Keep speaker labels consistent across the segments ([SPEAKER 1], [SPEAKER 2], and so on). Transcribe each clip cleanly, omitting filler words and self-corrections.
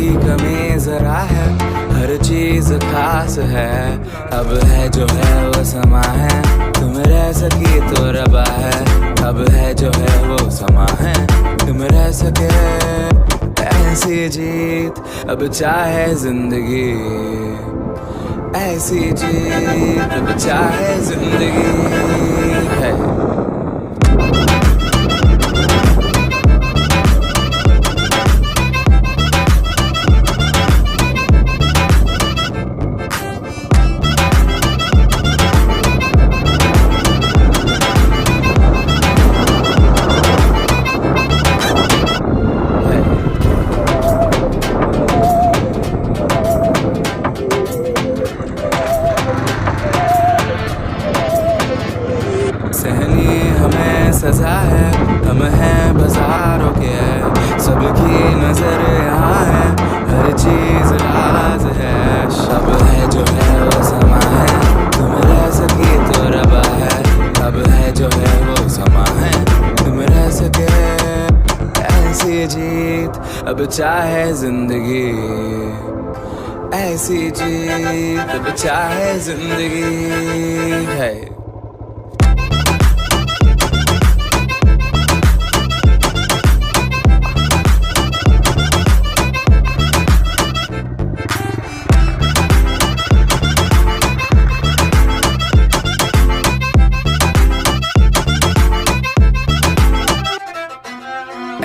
[SPEAKER 1] भी कमी जरा है, हर चीज खास है। अब है जो है वो समा है, तुम रह सकी तो रबा है। अब है जो है वो समा है, तुम रह सके। ऐसी जीत अब चाहे जिंदगी, ऐसी जीत अब चाहे जिंदगी है। सहनी हमें सजा है, हम हैं बाजारों के, सबकी नजर यहाँ है, हर चीज राज है। अब है जो है वो समा है, तुम रह सकी तो रबा है। अब है जो है वो समा है, तुम रह सके। ऐसी जीत अब चाहे जिंदगी, ऐसी जीत अब चाहे जिंदगी है।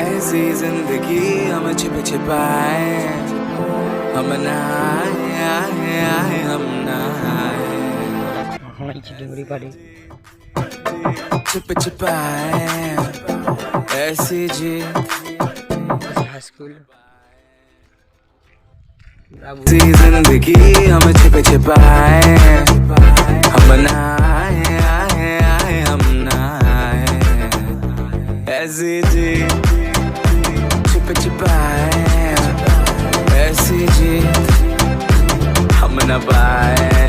[SPEAKER 1] ऐसी जिंदगी हम छिप छिपाए, हम नहाए आए आए हम नहाए। छिप छिपाए ऐसी जी जिंदगी हम छिप छिपाए, हम नहाए आए आए हम नहाए। ऐसी जी छिपाए, ऐसी जीत हम न पाए।